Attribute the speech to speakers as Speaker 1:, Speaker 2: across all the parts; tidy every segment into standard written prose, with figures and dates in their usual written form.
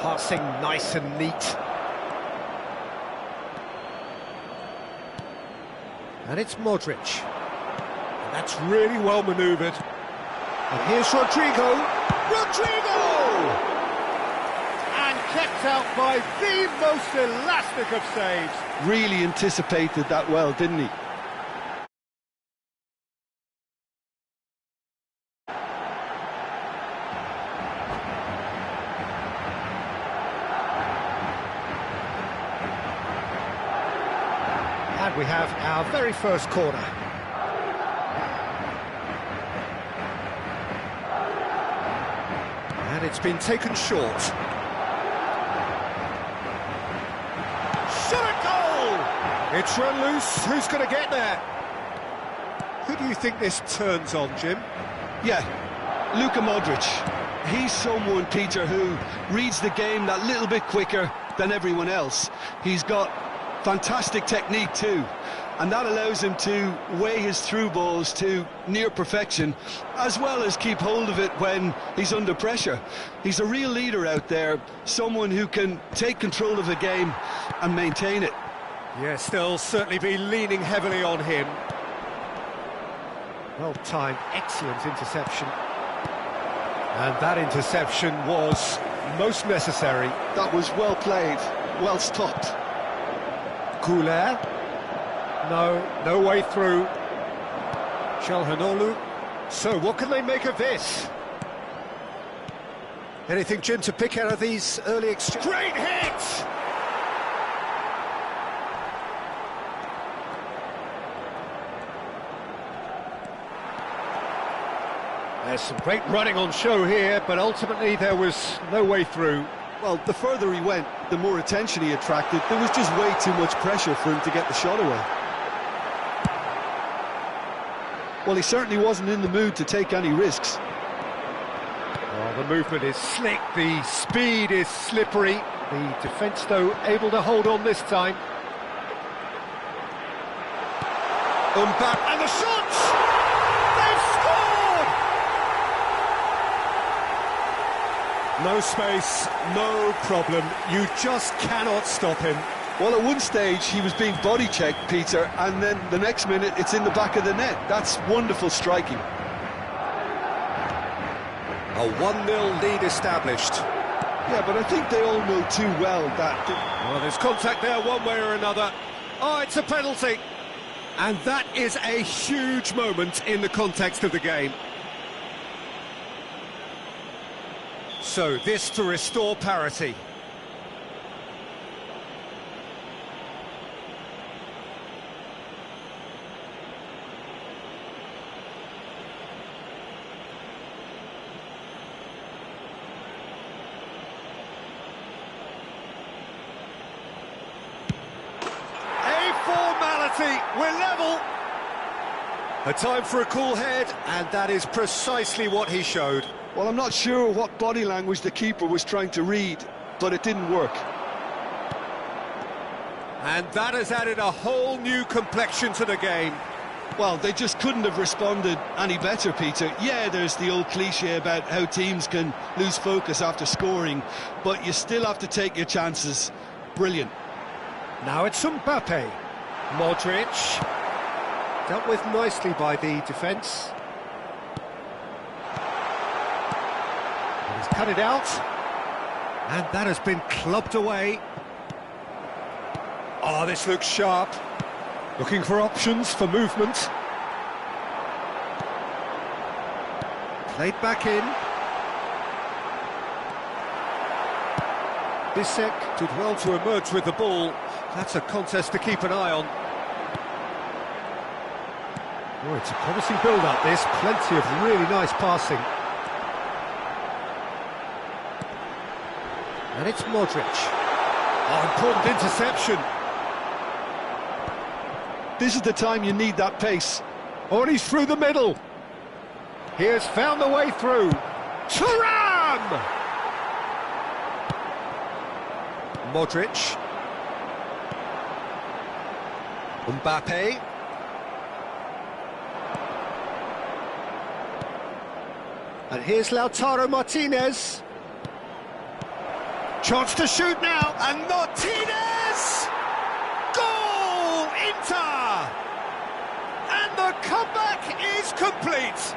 Speaker 1: Passing nice and neat. And it's Modric. And that's really well manoeuvred. And here's Rodrigo. Rodrigo! And kept out by the most elastic of saves.
Speaker 2: Really anticipated that well, didn't he?
Speaker 1: And we have our very first corner. And it's been taken short. Shot at goal! It's run loose. Who's going to get there? Who do you think this turns on, Jim?
Speaker 2: Yeah, Luka Modric. He's someone, Peter, who reads the game that little bit quicker than everyone else. He's got fantastic technique too, and that allows him to weigh his through balls to near perfection, as well as keep hold of it when he's under pressure. He's a real leader out there, someone who can take control of the game and maintain it.
Speaker 1: Yes, they'll certainly be leaning heavily on him. Well-timed, excellent interception. And that interception was most necessary.
Speaker 2: That was well played, well stopped.
Speaker 1: Goulet. No way through. Çalhanoğlu. So, what can they make of this? Anything, Jim, to pick out of these early exchanges? Great hit! There's some great running on show here, but ultimately there was no way through.
Speaker 2: Well, the further he went, the more attention he attracted. There was just way too much pressure for him to get the shot away. Well, he certainly wasn't in the mood to take any risks.
Speaker 1: Oh, the movement is slick, the speed is slippery. The defence, though, able to hold on this time. And the shots! They've scored! No space, no problem. You just cannot stop him.
Speaker 2: Well, at one stage he was being body checked, Peter, and then the next minute it's in the back of the net. That's wonderful striking.
Speaker 1: A 1-0 lead established.
Speaker 2: Yeah, but I think they all know too well that...
Speaker 1: Well, there's contact there one way or another. Oh, it's a penalty. And that is a huge moment in the context of the game. So, this to restore parity. We're level. A time for a cool head, and that is precisely what he showed.
Speaker 2: Well, I'm not sure what body language the keeper was trying to read, but it didn't work.
Speaker 1: And that has added a whole new complexion to the game.
Speaker 2: Well, they just couldn't have responded any better, Peter. Yeah, there's the old cliche about how teams can lose focus after scoring, but you still have to take your chances. Brilliant.
Speaker 1: Now it's Mbappe. Modric, dealt with nicely by the defence. And he's cut it out, and that has been clubbed away. Oh, this looks sharp. Looking for options for movement. Played back in. Bissek did well to emerge with the ball. That's a contest to keep an eye on. Oh, it's a promising build-up, this. Plenty of really nice passing. And it's Modric. Oh, important interception.
Speaker 2: This is the time you need that pace.
Speaker 1: Oh, and he's through the middle. He has found the way through. Thuram! Modric. Mbappe. And here's Lautaro Martinez. Chance to shoot now, and Martinez! Goal! Inter! And the comeback is complete.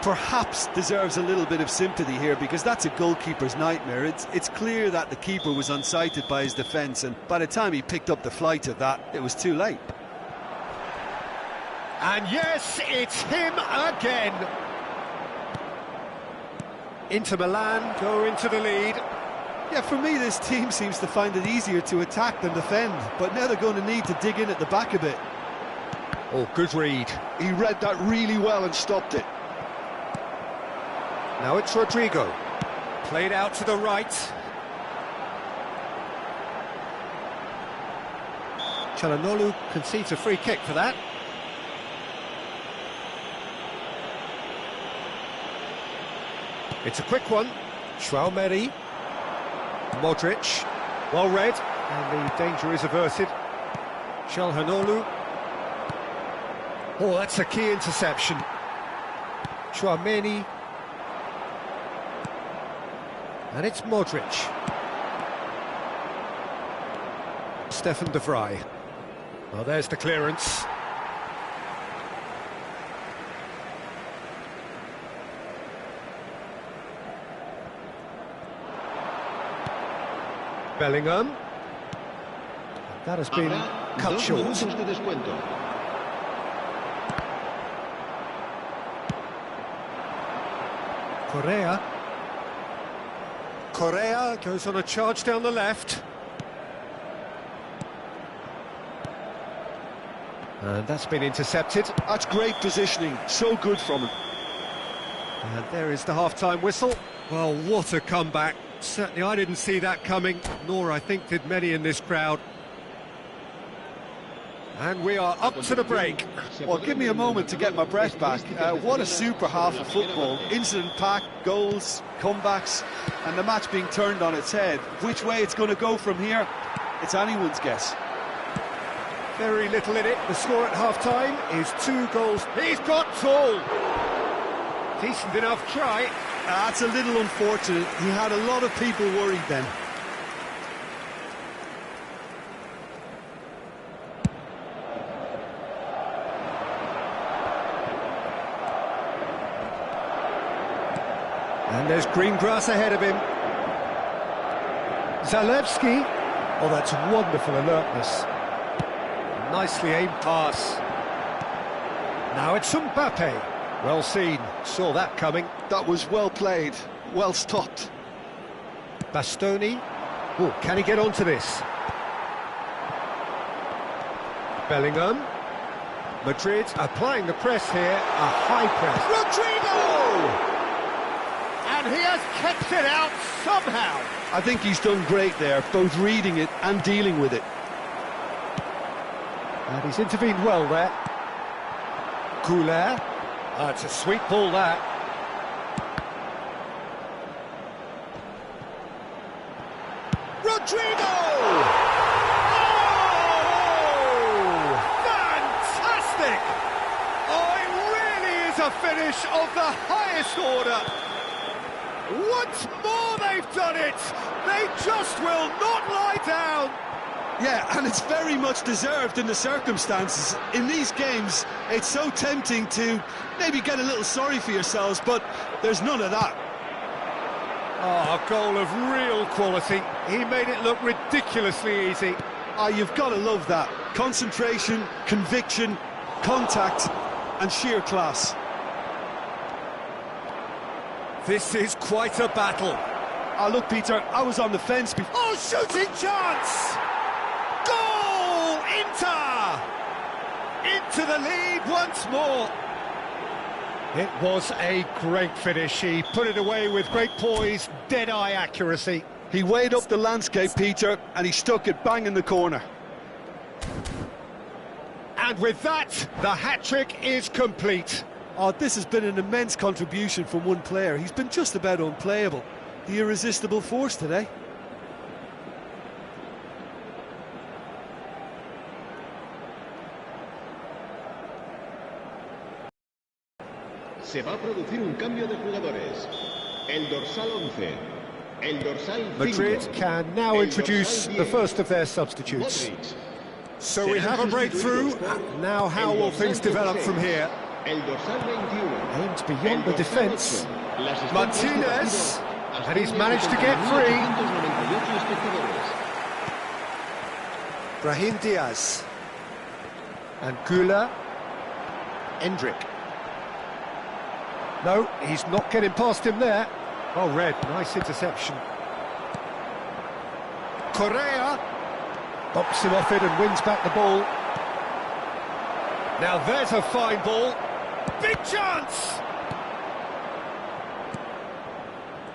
Speaker 2: Perhaps deserves a little bit of sympathy here, because that's a goalkeeper's nightmare. It's clear that the keeper was unsighted by his defence, and by the time he picked up the flight of that, it was too late.
Speaker 1: And yes, it's him again. Inter Milan go into the lead.
Speaker 2: Yeah, for me, this team seems to find it easier to attack than defend, but now they're going to need to dig in at the back a bit.
Speaker 1: Oh, good read.
Speaker 2: He read that really well and stopped it.
Speaker 1: Now it's Rodrigo. Played out to the right. Çalhanoğlu concedes a free kick for that. It's a quick one. Schwaumeri. Modric. Well read. And the danger is averted. Çalhanoğlu. Oh, that's a key interception. Schwaumeri. And it's Modric. Stefan de Vrij. Well, there's the clearance. Bellingham. That has been cut short. Correa goes on a charge down the left. And that's been intercepted.
Speaker 2: That's great positioning, so good from him.
Speaker 1: And there is the half-time whistle. Well, what a comeback. Certainly I didn't see that coming, nor I think did many in this crowd. And we are up to the break.
Speaker 2: Well, give me a moment to get my breath back. What a super half of football. Incident-packed, goals, comebacks, and the match being turned on its head. Which way it's going to go from here, it's anyone's guess.
Speaker 1: Very little in it. The score at half-time is 2 goals. He's got tall. Decent enough try.
Speaker 2: That's a little unfortunate. He had a lot of people worried then.
Speaker 1: And there's green grass ahead of him. Zalewski. Oh, that's wonderful alertness. Nicely aimed pass. Now it's Mbappe. Well seen. Saw that coming.
Speaker 2: That was well played. Well stopped.
Speaker 1: Bastoni. Oh, can he get onto this? Bellingham. Madrid applying the press here. A high press. Rodrigo! And he has kept it out somehow.
Speaker 2: I think he's done great there, both reading it and dealing with it.
Speaker 1: And he's intervened well there. Couler. It's a sweet ball, that. Rodrigo! Oh! Fantastic! Oh, it really is a finish of the highest order. Once more they've done it! They just will not lie down!
Speaker 2: Yeah, and it's very much deserved in the circumstances. In these games, it's so tempting to maybe get a little sorry for yourselves, but there's none of that.
Speaker 1: Oh, a goal of real quality. He made it look ridiculously easy.
Speaker 2: Ah, you've got to love that. Concentration, conviction, contact, and sheer class.
Speaker 1: This is quite a battle.
Speaker 2: Ah, look, Peter, I was on the fence before.
Speaker 1: Oh, shooting chance! Goal! Inter! Into the lead once more. It was a great finish. He put it away with great poise, dead-eye accuracy.
Speaker 2: He weighed up the landscape, Peter, and he stuck it bang in the corner.
Speaker 1: And with that, the hat-trick is complete.
Speaker 2: Oh, this has been an immense contribution from one player. He's been just about unplayable. The irresistible force today.
Speaker 3: Se va a producir un cambio de jugadores. El dorsal 11,
Speaker 1: Madrid can now introduce the first of their substitutes. So we have a breakthrough. Now how will things develop from here? Aimed beyond the defence. Martinez, and he's managed to get free. Brahim Diaz. And Güler. Endrick. No, he's not getting past him there. Oh, Red, nice interception. Correa bumps him off it and wins back the ball. Now there's a fine ball. Big chance!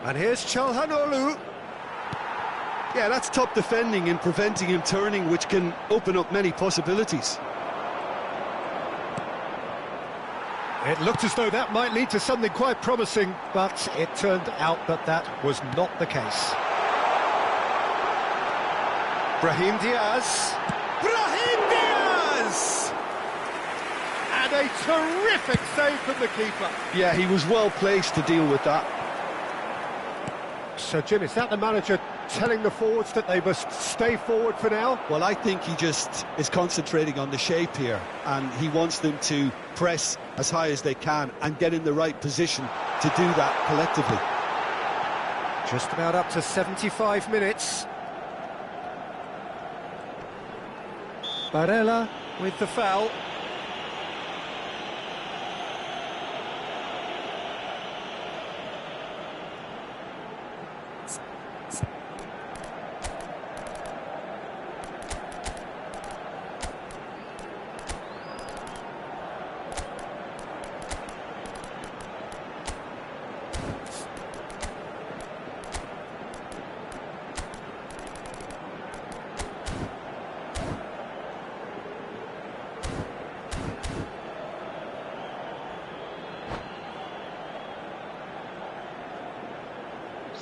Speaker 1: And here's Çalhanoğlu.
Speaker 2: Yeah, that's top defending and preventing him turning, which can open up many possibilities.
Speaker 1: It looked as though that might lead to something quite promising, but it turned out that that was not the case. Brahim Diaz. Brahim Diaz! And a terrific save from the keeper.
Speaker 2: Yeah, he was well placed to deal with that.
Speaker 1: So, Jim, is that the manager telling the forwards that they must stay forward for now?
Speaker 2: Well, I think he just is concentrating on the shape here, and he wants them to press as high as they can and get in the right position to do that collectively.
Speaker 1: Just about up to 75 minutes. Barella with the foul.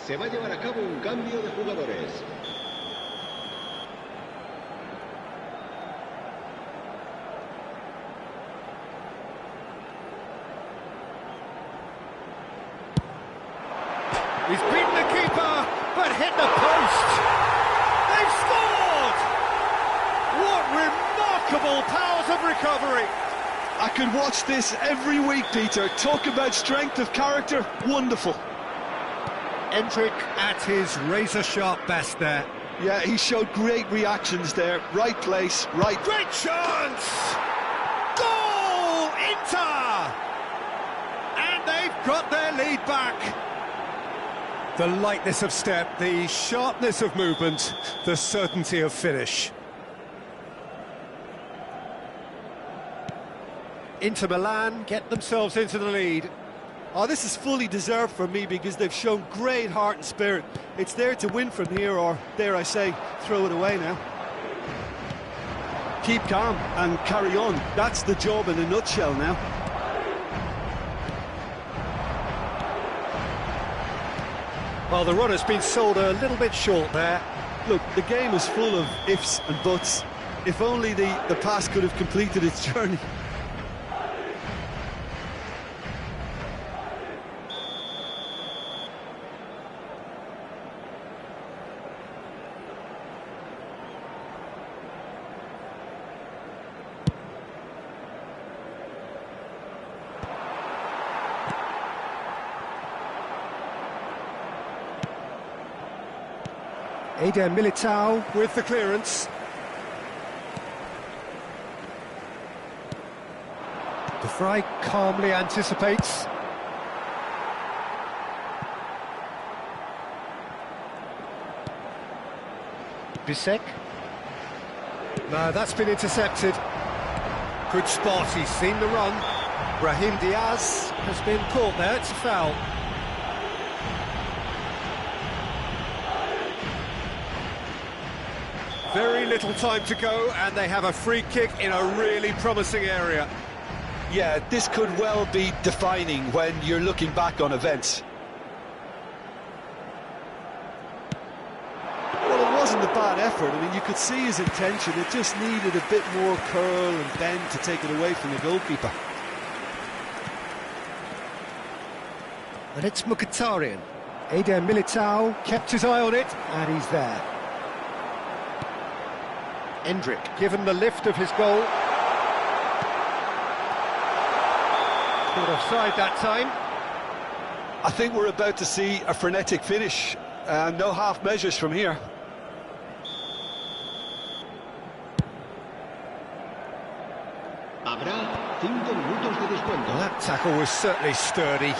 Speaker 3: Se va a llevar a cabo un cambio de jugadores.
Speaker 1: He's beaten the keeper, but hit the post. They've scored! What remarkable powers of recovery.
Speaker 2: I could watch this every week, Peter. Talk about strength of character. Wonderful.
Speaker 1: Endrick at his razor-sharp best there.
Speaker 2: Yeah, he showed great reactions there. Right place, right...
Speaker 1: Great chance! Goal! Inter! And they've got their lead back. The lightness of step, the sharpness of movement, the certainty of finish. Inter Milan get themselves into the lead.
Speaker 2: Oh, this is fully deserved for me because they've shown great heart and spirit. It's there to win from here, or, dare I say, throw it away now. Keep calm and carry on. That's the job in a nutshell now.
Speaker 1: Well, the run has been sold a little bit short there.
Speaker 2: Look, the game is full of ifs and buts. If only the pass could have completed its journey.
Speaker 1: Eder Militao with the clearance. De Vrij calmly anticipates. Bisek. No, that's been intercepted. Good spot, he's seen the run. Brahim Diaz has been caught there, it's a foul. Very little time to go, and they have a free kick in a really promising area.
Speaker 2: Yeah, this could well be defining when you're looking back on events. Well, it wasn't a bad effort. I mean, you could see his intention. It just needed a bit more curl and bend to take it away from the goalkeeper.
Speaker 1: And it's Mkhitaryan. Eder Militao kept his eye on it, and he's there. Endrick given the lift of his goal. Caught offside that time.
Speaker 2: I think we're about to see a frenetic finish. No half measures from here.
Speaker 3: Habrá 5 minutos de descuento.
Speaker 1: Well, that tackle was certainly sturdy.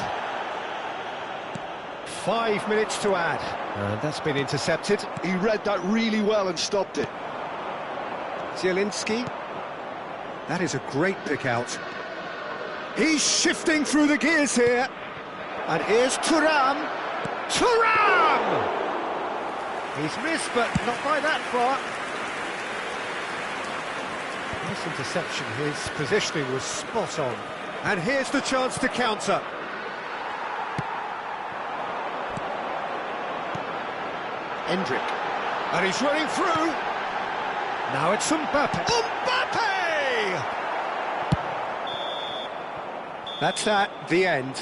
Speaker 1: 5 minutes to add. And that's been intercepted.
Speaker 2: He read that really well and stopped it.
Speaker 1: Zielinski. That is a great pick out. He's shifting through the gears here. And here's Thuram. Thuram! He's missed, but not by that far. Nice interception. His positioning was spot on. And here's the chance to counter. Endrick. And he's running through. Now it's Mbappe. Mbappe! That's that, the end.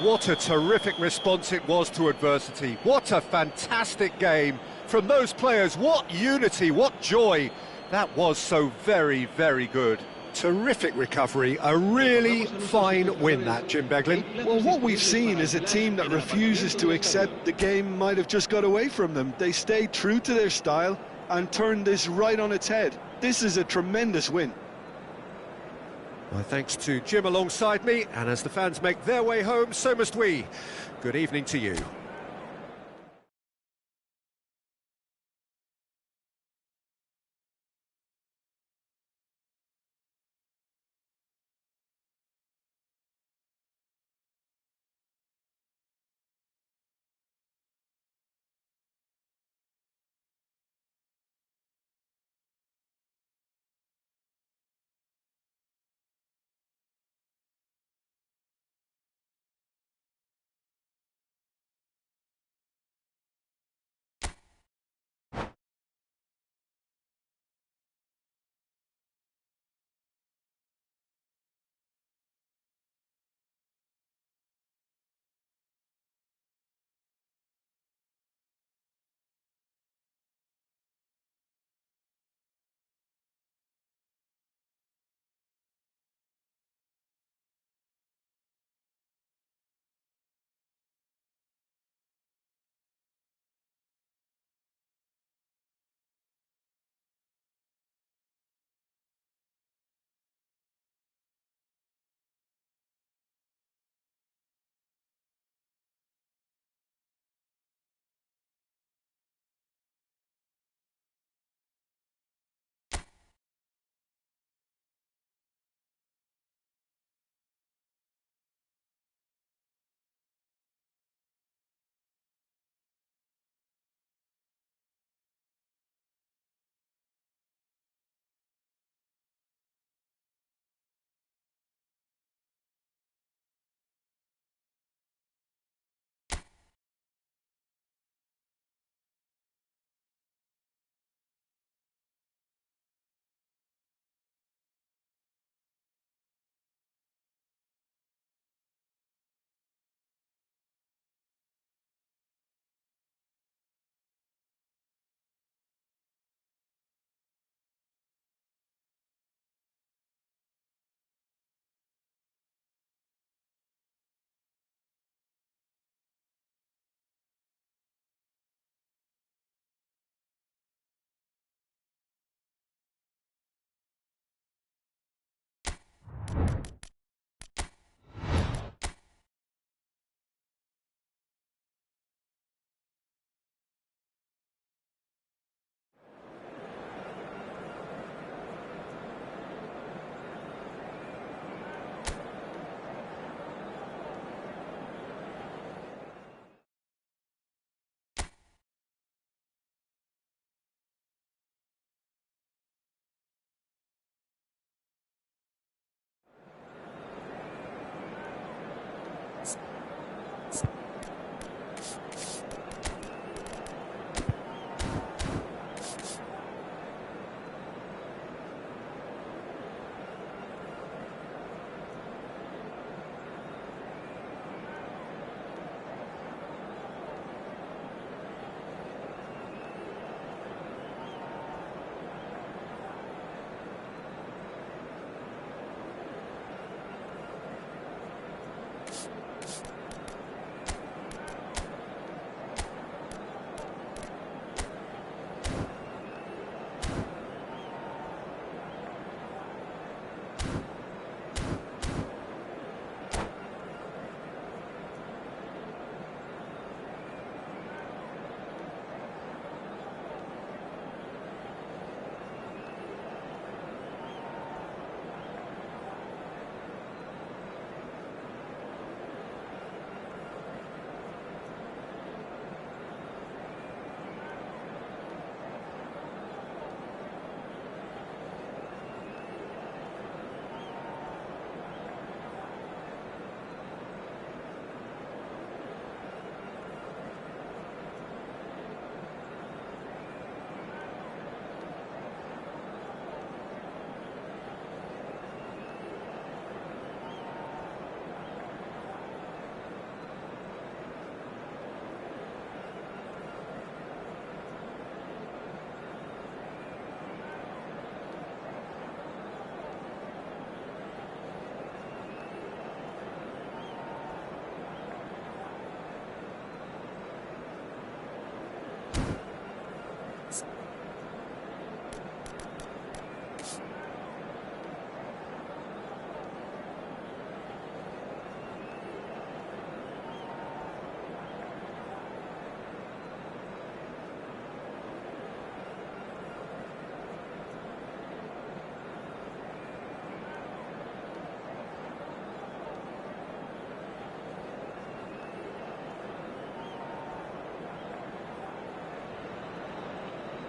Speaker 1: What a terrific response it was to adversity. What a fantastic game from those players. What unity, what joy. That was so very, very good. Terrific recovery, a really fine win that, Jim Beglin.
Speaker 2: Well, what we've seen is a team that refuses to accept the game might have just got away from them. They stayed true to their style and turned this right on its head. This is a tremendous win.
Speaker 1: Well, thanks to Jim alongside me, and as the fans make their way home, so must we. Good evening to you.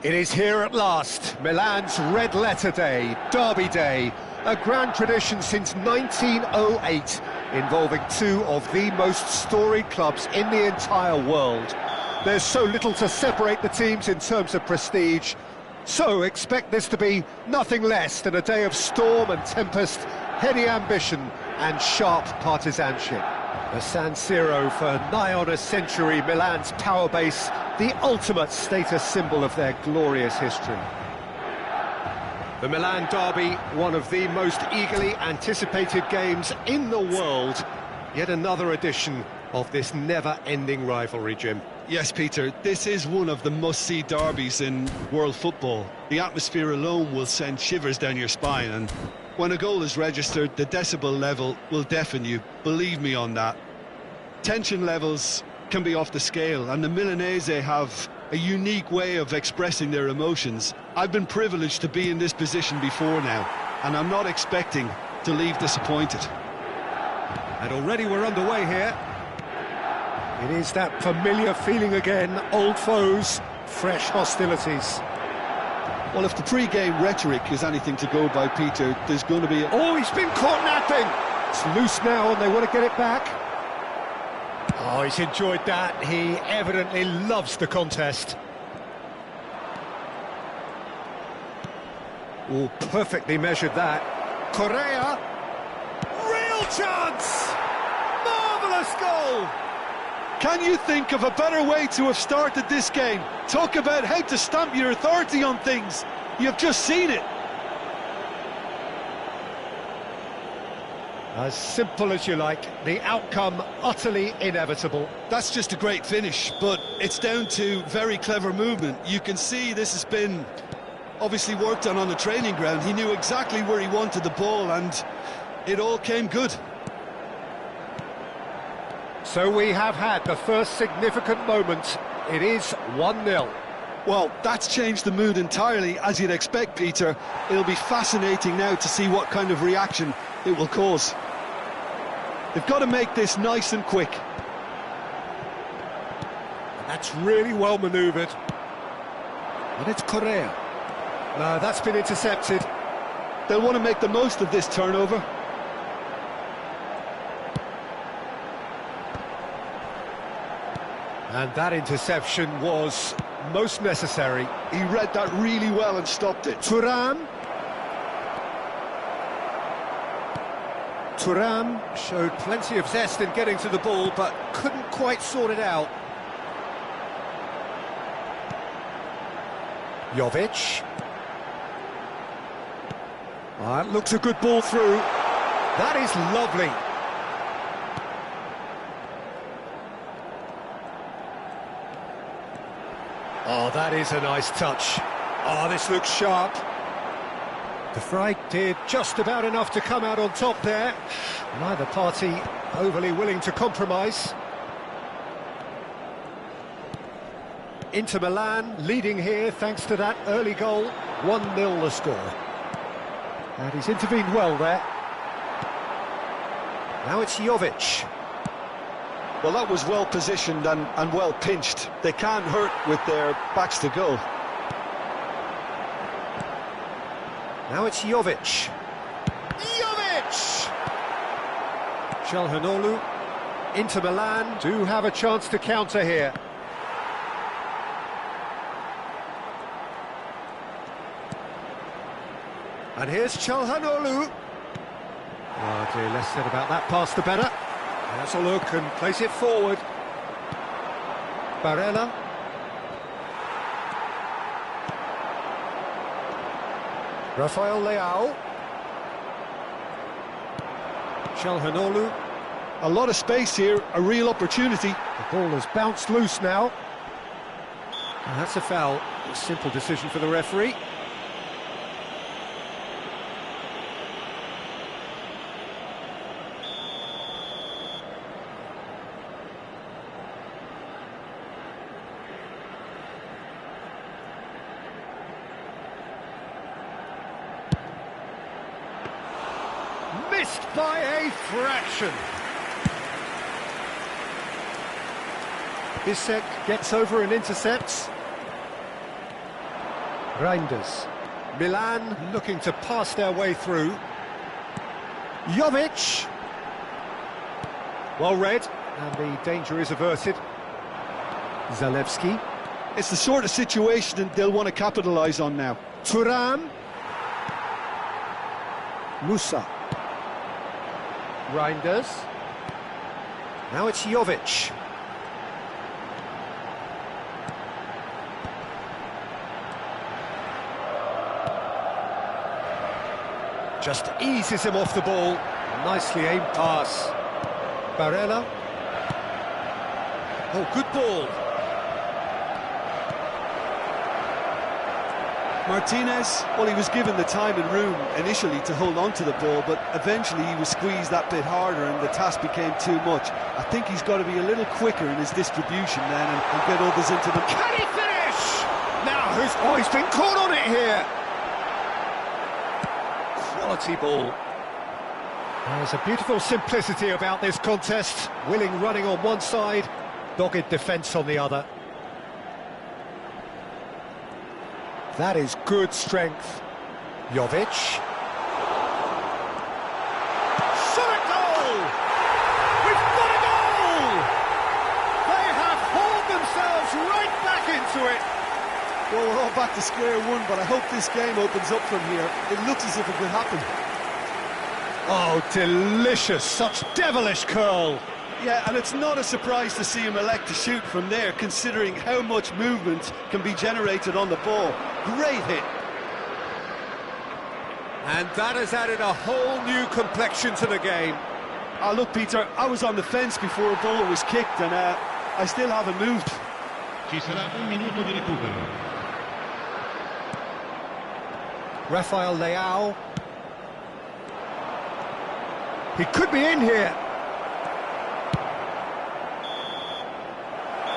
Speaker 1: It is here at last, Milan's red letter day, Derby Day, a grand tradition since 1908, involving two of the most storied clubs in the entire world. There's so little to separate the teams in terms of prestige, so expect this to be nothing less than a day of storm and tempest, heady ambition and sharp partisanship. The San Siro for nigh on a century, Milan's power base, the ultimate status symbol of their glorious history. The Milan derby, one of the most eagerly anticipated games in the world. Yet another edition of this never-ending rivalry, Jim.
Speaker 2: Yes, Peter, this is one of the must-see derbies in world football. The atmosphere alone will send shivers down your spine, and when a goal is registered, the decibel level will deafen you. Believe me on that. Tension levels can be off the scale, and the Milanese have a unique way of expressing their emotions. I've been privileged to be in this position before now, and I'm not expecting to leave disappointed.
Speaker 1: And already we're underway here. It is that familiar feeling again, old foes, fresh hostilities.
Speaker 2: Well, if the pre-game rhetoric is anything to go by, Peter, there's going to be
Speaker 1: Oh, he's been caught napping! It's loose now and they want to get it back. Oh, he's enjoyed that. He evidently loves the contest. Oh, perfectly measured that. Correa! Real chance! Marvellous goal!
Speaker 2: Can you think of a better way to have started this game? Talk about how to stamp your authority on things. You've just seen it.
Speaker 1: As simple as you like, the outcome utterly inevitable.
Speaker 2: That's just a great finish, but it's down to very clever movement. You can see this has been obviously worked on the training ground. He knew exactly where he wanted the ball, and it all came good.
Speaker 1: So we have had the first significant moment. It is 1-0.
Speaker 2: Well, that's changed the mood entirely, as you'd expect, Peter. It'll be fascinating now to see what kind of reaction it will cause. They've got to make this nice and quick.
Speaker 1: That's really well manoeuvred. And it's Correa. No, that's been intercepted.
Speaker 2: They'll want to make the most of this turnover.
Speaker 1: And that interception was most necessary.
Speaker 2: He read that really well and stopped it.
Speaker 1: Thuram showed plenty of zest in getting to the ball, but couldn't quite sort it out. Jovic. That looks a good ball through. That is lovely. Oh, that is a nice touch. Oh, this looks sharp. De Vrij did just about enough to come out on top there. Neither party overly willing to compromise. Inter Milan leading here thanks to that early goal. 1-0 the score. And he's intervened well there. Now it's Jovic.
Speaker 2: Well, that was well positioned and well pinched. They can't hurt with their backs to goal.
Speaker 1: Now it's Jovic. Jovic! Calhanoglu. Inter Milan do have a chance to counter here. And here's Calhanoglu. Oh dear, less said about that pass the better. That's a look and place it forward. Barella. Rafael Leao. Calhanoglu.
Speaker 2: A lot of space here, a real opportunity.
Speaker 1: The ball has bounced loose now. And that's a foul. A simple decision for the referee. Missed by a fraction. Bissek gets over and intercepts. Reinders. Milan looking to pass their way through. Jovic. Well read, and the danger is averted. Zalewski.
Speaker 2: It's the sort of situation they'll want to capitalise on now.
Speaker 1: Thuram. Musa. Reinders. Now it's Jovic. Just eases him off the ball. Nicely aimed pass. Barella. Oh, good ball.
Speaker 2: Martinez, well, he was given the time and room initially to hold on to the ball, but eventually he was squeezed that bit harder and the task became too much. I think he's got to be a little quicker in his distribution then and get others into the...
Speaker 1: Can he finish? Now, he's been caught on it here. Quality ball. There's a beautiful simplicity about this contest. Willing running on one side, dogged defence on the other. That is good strength. Jovic. Shot a goal! We've got a goal! They have hauled themselves right back into it.
Speaker 2: Well, we're all back to square one, but I hope this game opens up from here. It looks as if it could happen.
Speaker 1: Oh, delicious. Such devilish curl.
Speaker 2: Yeah, and it's not a surprise to see him elect to shoot from there, considering how much movement can be generated on the ball. Great hit.
Speaker 1: And that has added a whole new complexion to the game.
Speaker 2: Oh, look, Peter, I was on the fence before a ball was kicked, and I still haven't moved.
Speaker 3: Ci sarà un minuto di recupero.
Speaker 1: Rafael Leao. He could be in here.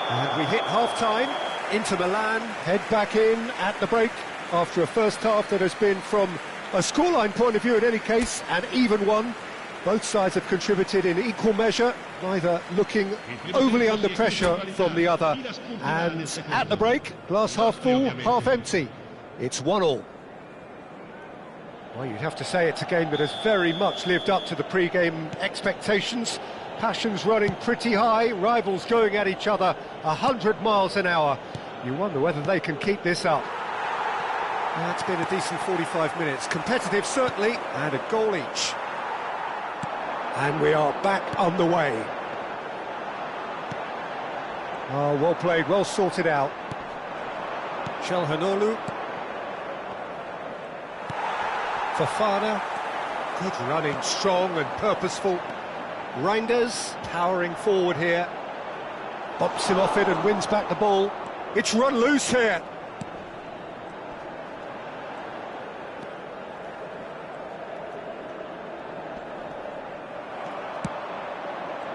Speaker 1: And we hit half-time. Inter Milan head back in at the break after a first half that has been, from a scoreline point of view in any case, an even one. Both sides have contributed in equal measure, neither looking overly under pressure from the other. And at the break, glass half full, half empty. It's 1-1. Well, you'd have to say it's a game that has very much lived up to the pre-game expectations. Passions running pretty high, rivals going at each other 100 miles an hour. You wonder whether they can keep this up. That's been a decent 45 minutes. Competitive, certainly, and a goal each. And we are back on the way. Oh, well played, well sorted out. Çalhanoğlu. Fofana. Good running, strong and purposeful. Reinders towering forward here. Bops him off it and wins back the ball. It's run loose here.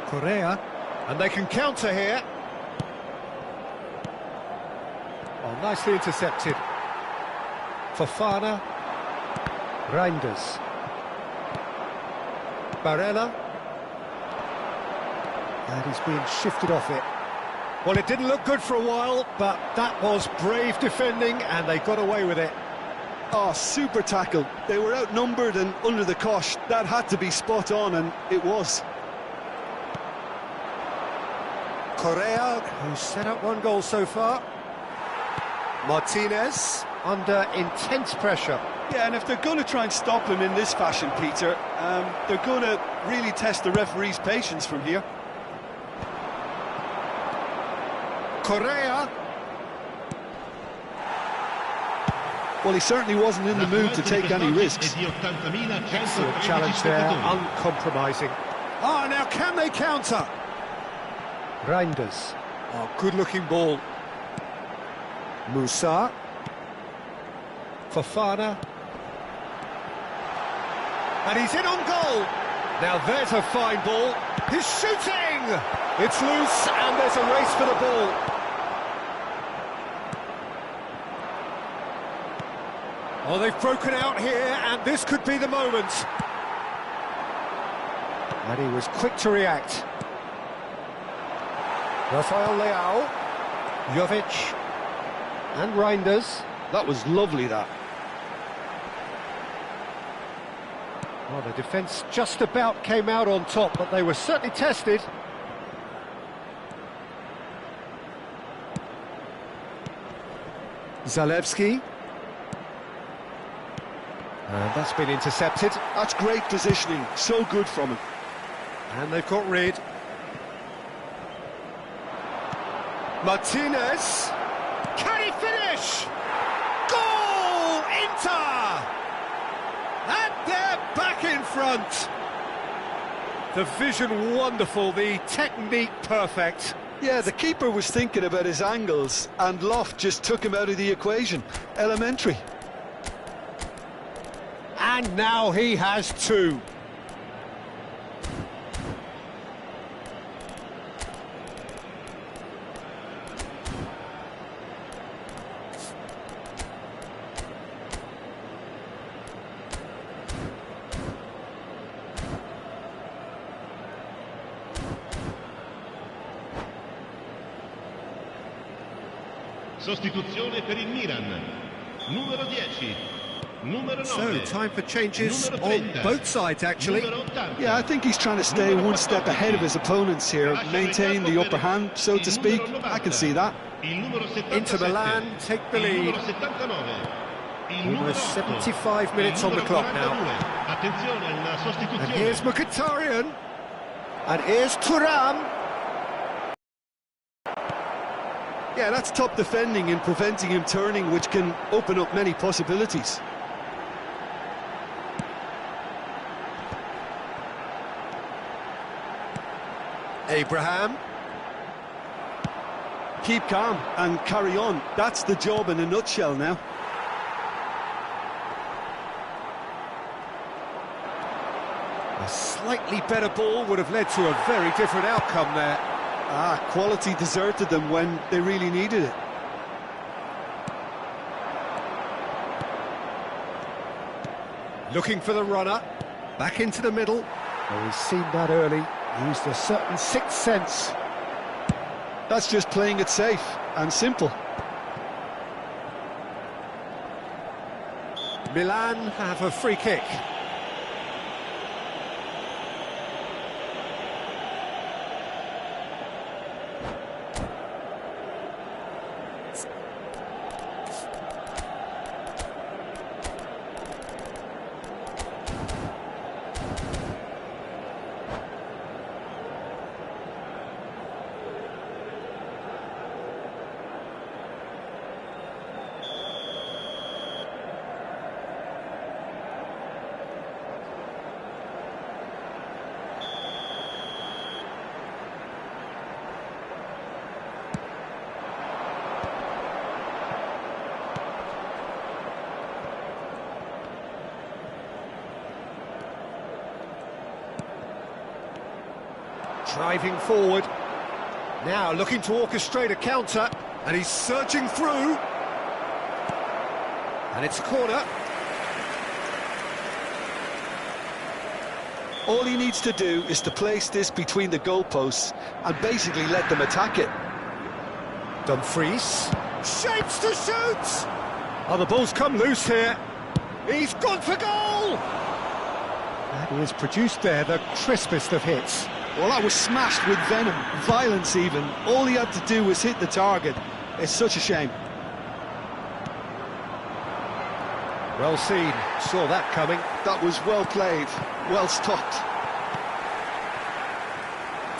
Speaker 1: Correa, and they can counter here. Oh, nicely intercepted. Fofana. Reinders. Barella. And he's being shifted off it. Well, it didn't look good for a while, but that was brave defending, and they got away with it.
Speaker 2: Oh, super tackle. They were outnumbered and under the cosh. That had to be spot on, and it was.
Speaker 1: Correa, who's set up one goal so far. Martinez, under intense pressure.
Speaker 2: Yeah, and if they're going to try and stop him in this fashion, Peter, they're going to really test the referee's patience from here. Correa. Well, he certainly wasn't in the mood to take any risks.
Speaker 1: Excellent challenge there, uncompromising. Oh, now can they counter? Reinders. Oh, good-looking ball. Musa. Fofana. And he's in on goal. Now there's a fine ball. He's shooting! It's loose, and there's a race for the ball. Oh, they've broken out here, and this could be the moment. And he was quick to react. Rafael Leao, Jovic, and Reinders.
Speaker 2: That was lovely, that.
Speaker 1: Well, the defence just about came out on top, but they were certainly tested. Zalewski. And that's been intercepted.
Speaker 2: That's great positioning, so good from him.
Speaker 1: And they've got rid. Martinez. Can he finish? Goal! Inter! And they're back in front. The vision wonderful, the technique perfect.
Speaker 2: Yeah, the keeper was thinking about his angles, and Loft just took him out of the equation. Elementary.
Speaker 1: And now he has two.
Speaker 3: Sostituzione per il Milan. Numero 10. Numero 9.
Speaker 1: So, time for changes on both sides, actually.
Speaker 2: Yeah, I think he's trying to stay one step ahead of his opponents here, maintain the upper hand, so to speak. I can see that.
Speaker 1: Inter Milan take the lead. Almost 75 minutes on the clock now. And here's Mkhitaryan. And here's Thuram.
Speaker 2: Yeah, that's top defending and preventing him turning, which can open up many possibilities.
Speaker 1: Abraham.
Speaker 2: Keep calm and carry on. That's the job in a nutshell now.
Speaker 1: A slightly better ball would have led to a very different outcome there.
Speaker 2: Quality deserted them when they really needed it.
Speaker 1: Looking for the runner. Back into the middle. Oh, he's seen that early. Used a certain sixth sense.
Speaker 2: That's just playing it safe and simple.
Speaker 1: Milan have a free kick. Driving forward, now looking to orchestrate a counter, and he's surging through, and it's a corner.
Speaker 2: All he needs to do is to place this between the goalposts and basically let them attack it.
Speaker 1: Dumfries, shapes to shoot! Oh, the ball's come loose here. He's gone for goal! And he has produced there the crispest of hits.
Speaker 2: Well, that was smashed with venom, violence even. All he had to do was hit the target. It's such a shame.
Speaker 1: Well seen, saw that coming.
Speaker 2: That was well played, well stopped.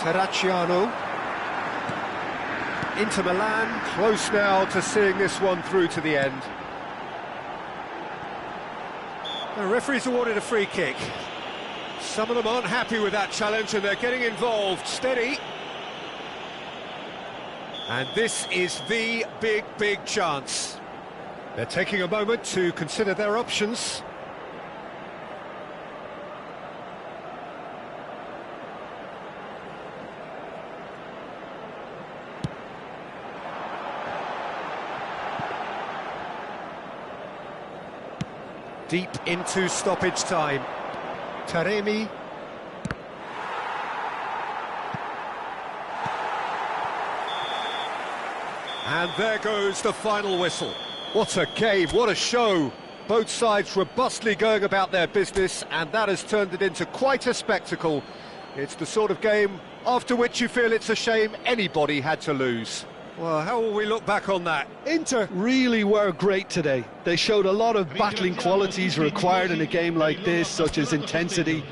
Speaker 1: Terracciano. Inter Milan, close now to seeing this one through to the end. The referee's awarded a free kick. Some of them aren't happy with that challenge and they're getting involved. Steady. And this is the big chance. They're taking a moment to consider their options. Deep into stoppage time. Taremi. And there goes the final whistle. What a game, what a show! Both sides robustly going about their business, and that has turned it into quite a spectacle. It's the sort of game after which you feel it's a shame anybody had to lose. Well, how will we look back on that?
Speaker 2: Inter really were great today. They showed a lot of battling qualities required in a game like this, such as intensity.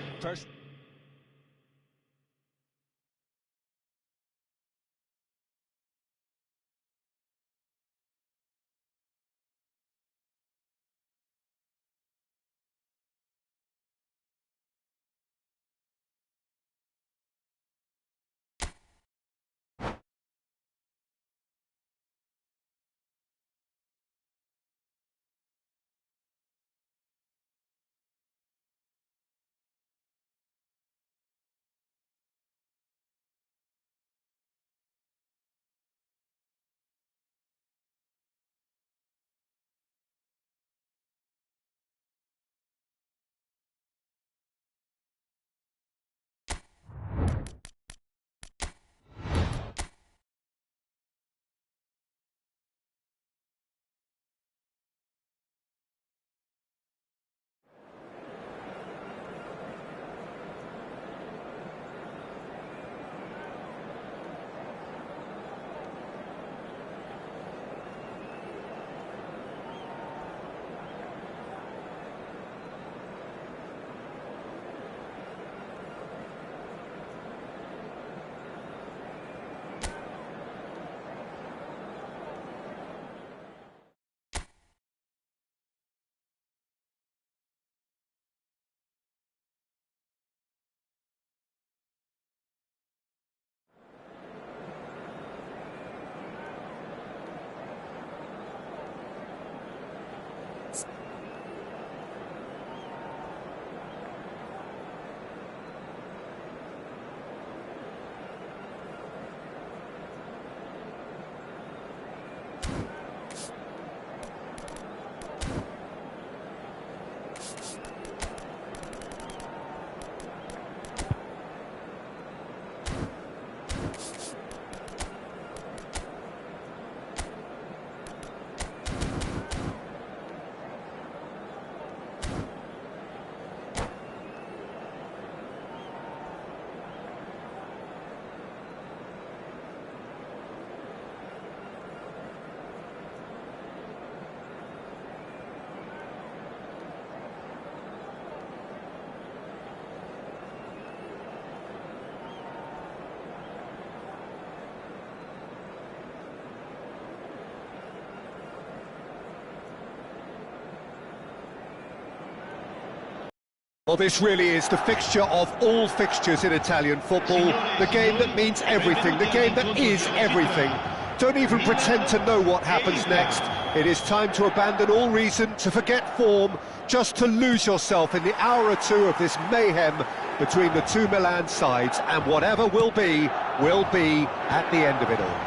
Speaker 1: Well, this really is the fixture of all fixtures in Italian football, the game that means everything, the game that is everything. Don't even pretend to know what happens next. It is time to abandon all reason, to forget form, just to lose yourself in the hour or two of this mayhem between the two Milan sides, and whatever will be at the end of it all.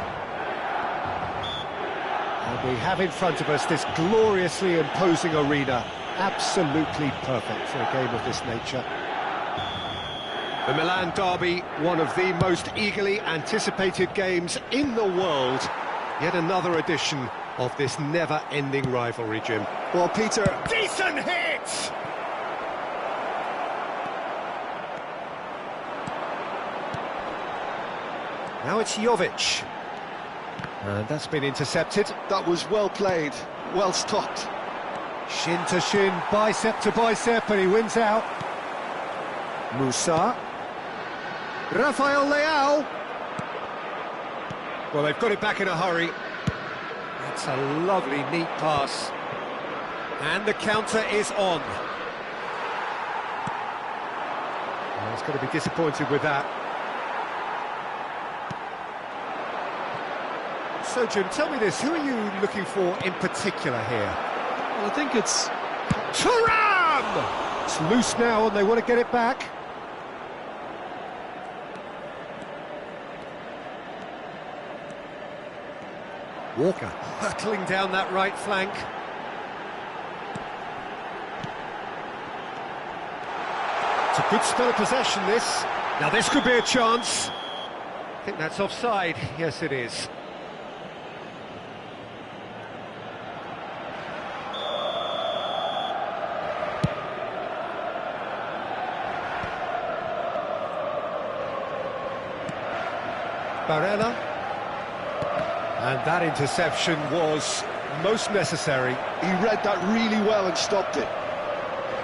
Speaker 1: And we have in front of us this gloriously imposing arena. Absolutely perfect for a game of this nature. The Milan derby, one of the most eagerly anticipated games in the world. Yet another edition of this never-ending rivalry, Jim.
Speaker 2: Well, Peter...
Speaker 1: Decent hit! Now it's Jovic. And that's been intercepted.
Speaker 2: That was well played, well stopped.
Speaker 1: Shin to shin, bicep to bicep, and he wins out. Musa. Rafael Leao. Well, they've got it back in a hurry. That's a lovely, neat pass. And the counter is on. Well, he's going to be disappointed with that. So, Jim, tell me this, who are you looking for in particular here?
Speaker 2: Well, I think it's...
Speaker 1: Thuram! It's loose now and they want to get it back. Walker hurtling down that right flank. It's a good spell of possession, this. Now this could be a chance. I think that's offside. Yes, it is. Barella. And that interception was most necessary.
Speaker 2: He read that really well and stopped it.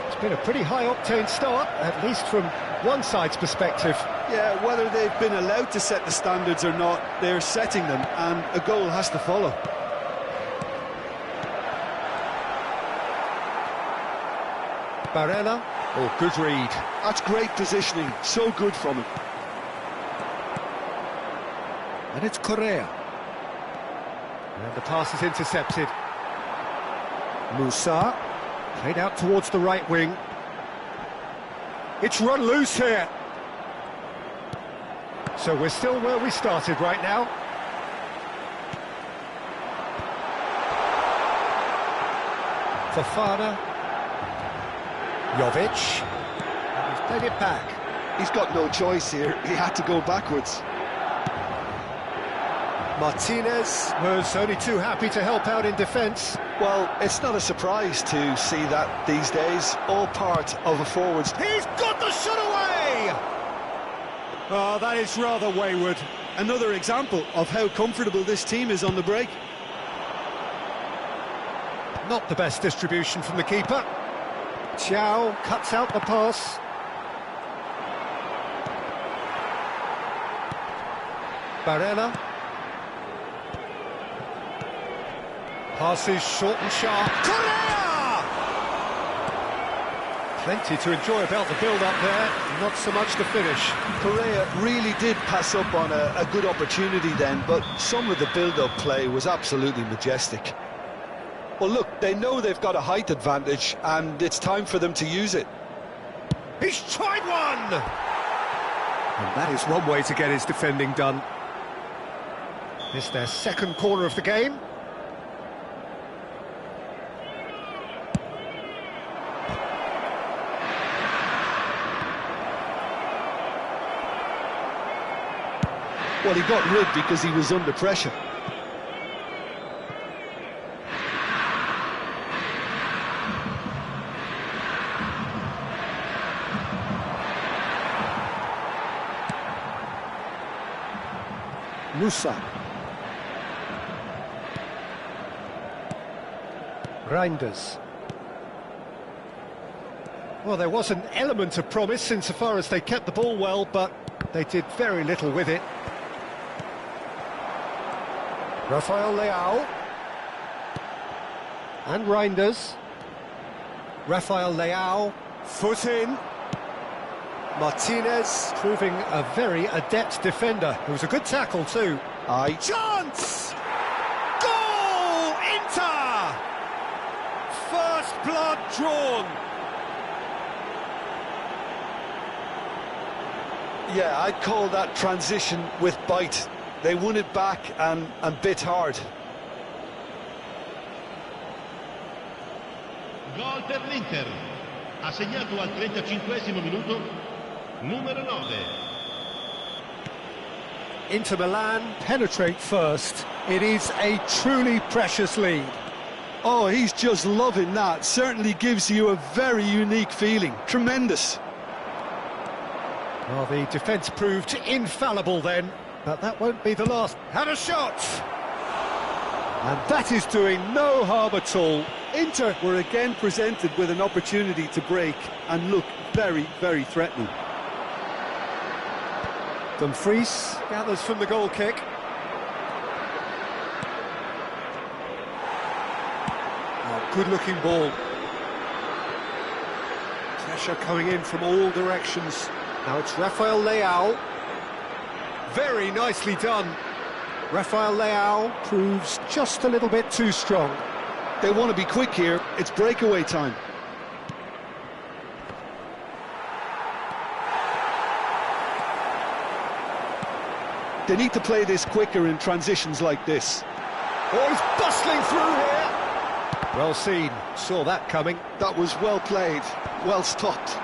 Speaker 1: It's been a pretty high-octane start, at least from one side's perspective.
Speaker 2: Yeah, whether they've been allowed to set the standards or not, they're setting them, and a goal has to follow.
Speaker 1: Barella. Oh, good read.
Speaker 2: That's great positioning, so good from him.
Speaker 1: And it's Correa. And the pass is intercepted. Musa, played out towards the right wing. It's run loose here. So we're still where we started right now. Fofana. Jovic. He's played it back.
Speaker 2: He's got no choice here, he had to go backwards.
Speaker 1: Martinez was only too happy to help out in defence.
Speaker 2: Well, it's not a surprise to see that these days, all part of a forward's...
Speaker 1: He's got the shot away! Oh, that is rather wayward.
Speaker 2: Another example of how comfortable this team is on the break.
Speaker 1: Not the best distribution from the keeper. Thiaw cuts out the pass. Barella. Passes short and sharp. Correa! Plenty to enjoy about the build-up there, not so much the finish.
Speaker 2: Correa really did pass up on a good opportunity then, but some of the build-up play was absolutely majestic. Well, look, they know they've got a height advantage, and it's time for them to use it.
Speaker 1: He's tried one! And that is one way to get his defending done. It's their second corner of the game.
Speaker 2: Well, he got rid because he was under pressure.
Speaker 1: Musa. Reinders. Well, there was an element of promise insofar as they kept the ball well, but they did very little with it. Rafael Leao. And Reinders. Rafael Leao. Foot in. Martinez proving a very adept defender. It was a good tackle too.
Speaker 2: Aye.
Speaker 1: Chance! Goal! Inter! First blood drawn.
Speaker 2: Yeah, I'd call that transition with bite. They won it back and bit hard.
Speaker 3: Gol per l'Inter. Ha segnato al 35esimo minuto numero 9.
Speaker 1: Inter Milan penetrate first. It is a truly precious lead.
Speaker 2: Oh, he's just loving that. Certainly gives you a very unique feeling. Tremendous.
Speaker 1: Well, the defence proved infallible then, but that won't be the last. Had a shot! And that is doing no harm at all.
Speaker 2: Inter were again presented with an opportunity to break and look very, very threatening.
Speaker 1: Dumfries gathers from the goal kick. Oh, good-looking ball. Pressure coming in from all directions. Now it's Rafael Leao. Very nicely done. Rafael Leao proves just a little bit too strong.
Speaker 2: They want to be quick here. It's breakaway time. They need to play this quicker in transitions like this.
Speaker 1: Oh, he's bustling through here. Well seen. Saw that coming.
Speaker 2: That was well played, well stopped.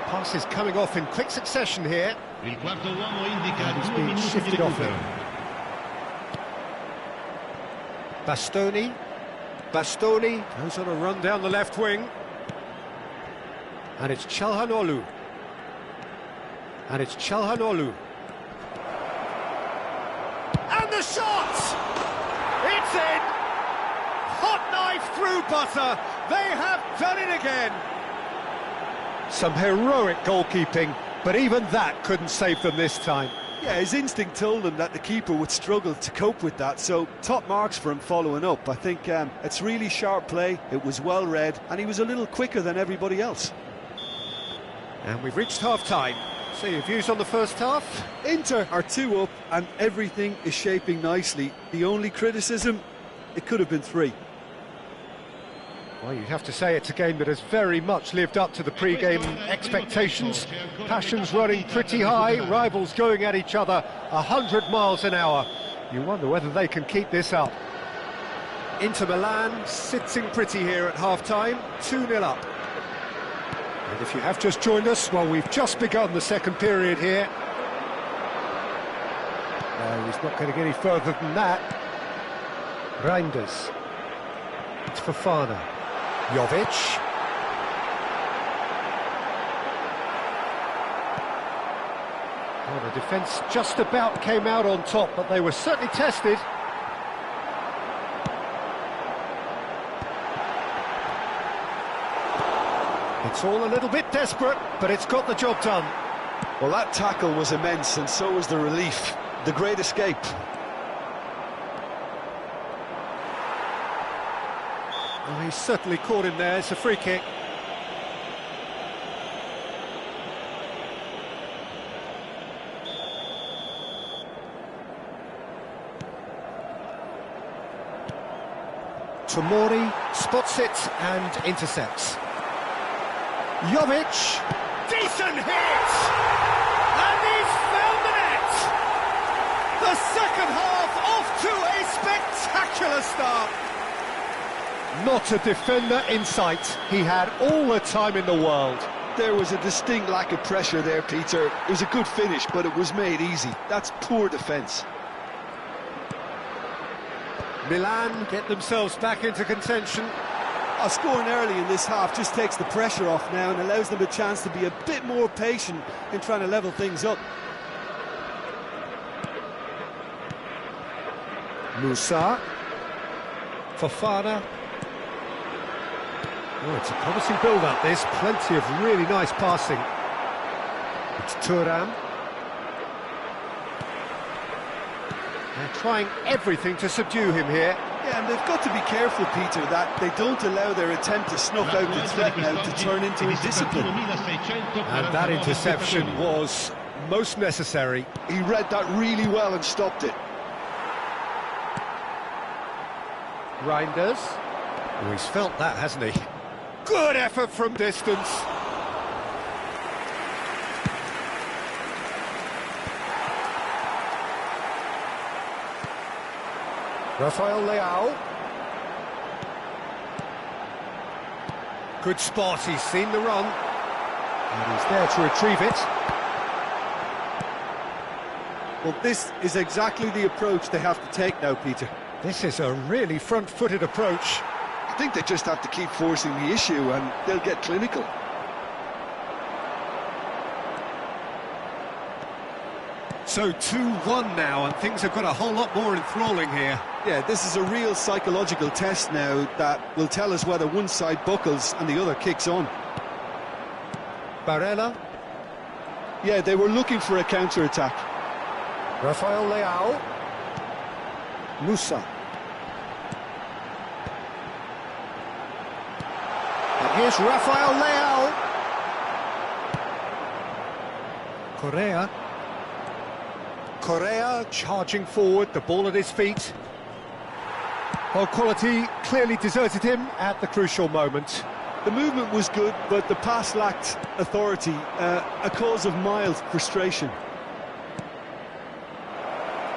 Speaker 1: Passes coming off in quick succession here.
Speaker 3: Il quarto uomo indica
Speaker 1: He's
Speaker 3: 2
Speaker 1: been
Speaker 3: minuti di
Speaker 1: shifted off
Speaker 3: recupero.
Speaker 1: him. Bastoni. Bastoni goes on a run down the left wing. And it's Çalhanoğlu. And it's Çalhanoğlu. shot! It's in! Hot knife through butter. They have done it again. Some heroic goalkeeping, but even that couldn't save them this time.
Speaker 2: Yeah, his instinct told him that the keeper would struggle to cope with that, so top marks for him following up. I think it's really sharp play, it was well read, and he was a little quicker than everybody else.
Speaker 1: And we've reached half-time. So your views on the first half?
Speaker 2: Inter are 2 up, and everything is shaping nicely. The only criticism, it could have been 3.
Speaker 1: Well, you'd have to say it's a game that has very much lived up to the pre-game expectations. Passions running pretty high, rivals going at each other 100 miles an hour. You wonder whether they can keep this up. Inter Milan sitting pretty here at half-time, 2-0 up. And if you have just joined us, well, we've just begun the second period here. No, he's not going to get any further than that. Reinders. It's Fofana. Jovic. Well, the defence just about came out on top, but they were certainly tested. It's all a little bit desperate, but it's got the job done.
Speaker 2: Well, that tackle was immense, and so was the relief. The great escape.
Speaker 1: Well, he's certainly caught him there. It's a free kick. Tomori spots it and intercepts. Jovic, decent hit! And he's found the net! The second half off to a spectacular start. Not a defender in sight. He had all the time in the world.
Speaker 2: There was a distinct lack of pressure there, Peter. It was a good finish, but it was made easy. That's poor defence.
Speaker 1: Milan get themselves back into contention.
Speaker 2: Scoring early in this half just takes the pressure off now and allows them a chance to be a bit more patient in trying to level things up.
Speaker 1: Musa. Fofana. Oh, it's a promising build-up, this. Plenty of really nice passing. It's Thuram. They're trying everything to subdue him here.
Speaker 2: Yeah, and they've got to be careful, Peter, that they don't allow their attempt to snuff out the threat now to turn into indiscipline.
Speaker 1: And that interception was most necessary.
Speaker 2: He read that really well and stopped it.
Speaker 1: Reinders. Oh, he's felt that, hasn't he? Good effort from distance. Rafael Leao. Good spot, he's seen the run. And he's there to retrieve it.
Speaker 2: Well, this is exactly the approach they have to take now, Peter.
Speaker 1: This is a really front-footed approach.
Speaker 2: I think they just have to keep forcing the issue and they'll get clinical.
Speaker 1: So 2-1 now, and things have got a whole lot more enthralling here.
Speaker 2: Yeah, this is a real psychological test now that will tell us whether one side buckles and the other kicks on.
Speaker 1: Barella.
Speaker 2: Yeah, they were looking for a counter-attack.
Speaker 1: Rafael Leao. Musa. And here's Rafael Leao. Correa. Correa charging forward, the ball at his feet. Well, quality clearly deserted him at the crucial moment.
Speaker 2: The movement was good, but the pass lacked authority, a cause of mild frustration.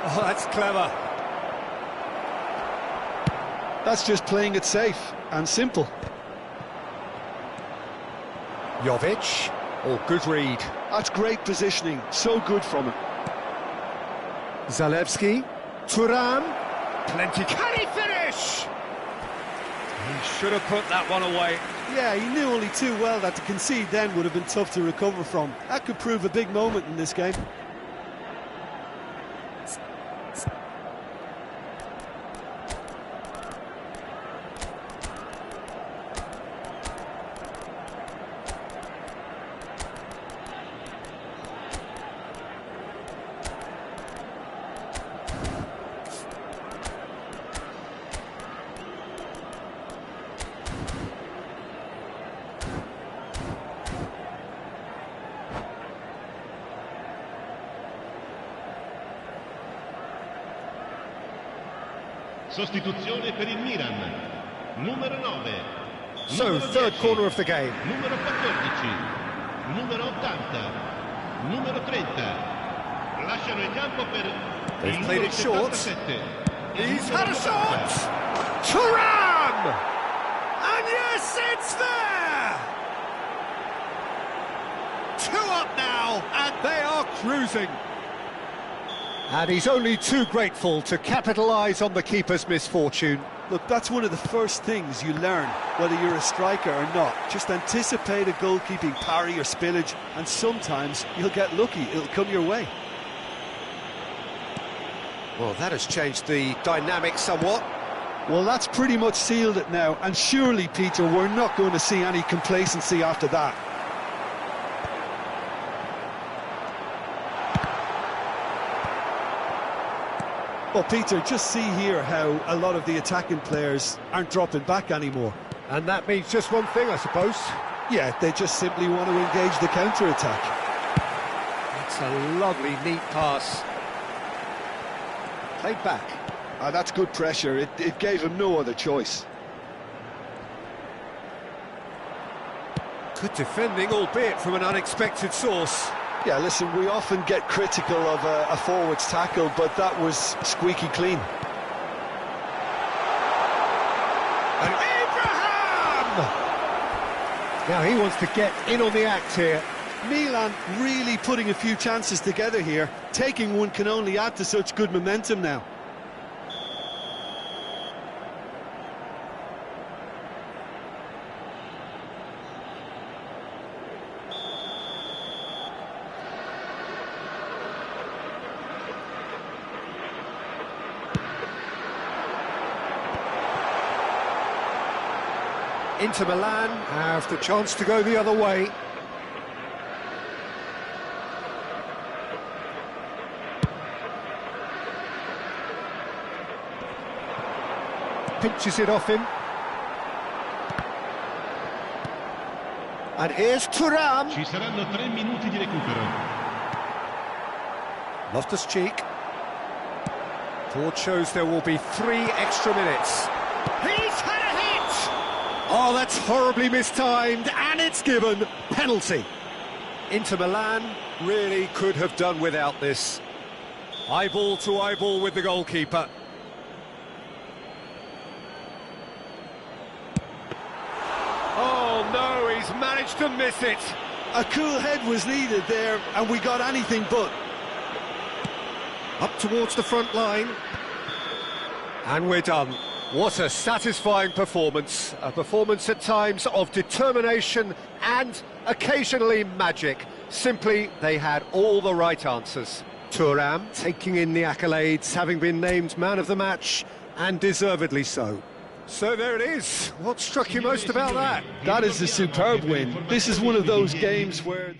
Speaker 1: Oh, that's clever.
Speaker 2: That's just playing it safe and simple.
Speaker 1: Jovic. Oh, good read.
Speaker 2: That's great positioning, so good from him.
Speaker 1: Zalewski. Thuram. Plenty. Can he finish? He should have put that one away.
Speaker 2: Yeah, he knew only too well that to concede then would have been tough to recover from. That could prove a big moment in this game.
Speaker 3: Sostituzione per il Milan. Numero 9.
Speaker 1: So,
Speaker 3: Numero
Speaker 1: third
Speaker 3: 10,
Speaker 1: corner of the game.
Speaker 3: Numero 14. Numero 80. Numero 30. Lasciano il campo per
Speaker 1: They've
Speaker 3: il
Speaker 1: played
Speaker 3: numero
Speaker 1: it short.
Speaker 3: 77.
Speaker 1: He's had a shot! Thuram! And yes, it's there! 2 up now, and they are cruising. And he's only too grateful to capitalise on the keeper's misfortune.
Speaker 2: Look, that's one of the first things you learn, whether you're a striker or not. Just anticipate a goalkeeping parry or spillage, and sometimes you'll get lucky, it'll come your way.
Speaker 1: Well, that has changed the dynamic somewhat.
Speaker 2: Well, that's pretty much sealed it now, and surely, Peter, we're not going to see any complacency after that. Well, Peter, just see here how a lot of the attacking players aren't dropping back anymore.
Speaker 1: And that means just one thing, I suppose.
Speaker 2: Yeah, they just simply want to engage the counter-attack.
Speaker 1: It's a lovely, neat pass. Played back.
Speaker 2: That's good pressure. It gave him no other choice.
Speaker 1: Good defending, albeit from an unexpected source.
Speaker 2: Yeah, listen, we often get critical of a forward's tackle, but that was squeaky clean.
Speaker 1: And Abraham! Now he wants to get in on the act here.
Speaker 2: Milan really putting a few chances together here. Taking one can only add to such good momentum now.
Speaker 1: Inter Milan have the chance to go the other way. Pinches it off him. And here's Thuram.
Speaker 3: Ci saranno 3 minuti di recupero.
Speaker 1: Loftus-Cheek. Board shows there will be 3 extra minutes. He's had a hit! Oh, that's horribly mistimed, and it's given. Penalty. Inter Milan really could have done without this. Eyeball to eyeball with the goalkeeper. Oh no, he's managed to miss it.
Speaker 2: A cool head was needed there, and we got anything but.
Speaker 1: Up towards the front line. And we're done. What a satisfying performance. A performance at times of determination and occasionally magic. Simply, they had all the right answers. Thuram taking in the accolades, having been named man of the match, and deservedly so. So there it is. What struck you most about that?
Speaker 2: That is a superb win. This is one of those games where...